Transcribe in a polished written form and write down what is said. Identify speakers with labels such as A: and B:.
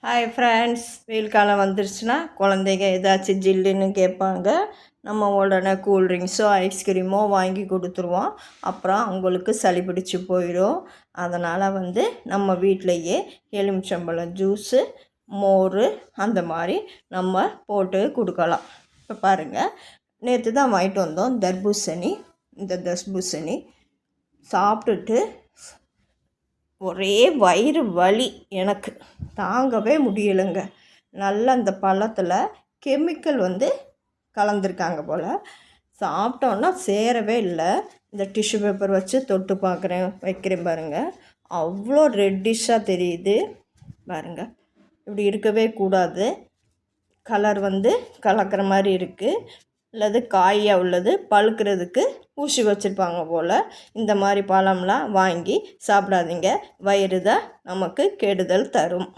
A: Hi friends, வெயில் காலம் வந்துருச்சுன்னா குழந்தைங்க ஏதாச்சும் ஜில்லுன்னு கேட்பாங்க. நம்ம உடனே கூல்ட்ரிங்க்ஸோ ஐஸ்கிரீமோ வாங்கி கொடுத்துருவோம். அப்புறம் அவங்களுக்கு சளி பிடிச்சி போயிடும். அதனால் நம்ம வீட்டிலையே எலுமிச்சம்பழம் ஜூஸு, மோர் அந்த மாதிரி நம்ம போட்டு கொடுக்கலாம். இப்போ பாருங்கள், நேற்று தான் வாங்கிட்டு வந்தோம் தர்பூசணி. இந்த தர்பூசணி சாப்பிட்டுட்டு ஒரே வயிறு வலி, எனக்கு தாங்கவே முடியலைங்க. நல்லா அந்த பழத்தில் கெமிக்கல் கலந்துருக்காங்க போல். சாப்பிட்டோன்னா சேரவே இல்லை. இந்த டிஷ்யூ பேப்பர் வச்சு தொட்டு வைக்கிறேன் பாருங்கள். அவ்வளோ ரெட்டிஷாக தெரியுது பாருங்கள். இப்படி இருக்கவே கூடாது. கலர் கலக்கிற மாதிரி இருக்குது. அல்லது காயாக உள்ளது பழுக்கிறதுக்கு ஊசி வச்சுருப்பாங்க போல். இந்த மாதிரி பழம்லாம் வாங்கி சாப்பிடாதீங்க. வயிறு தான் நமக்கு கெடுதல் தரும்.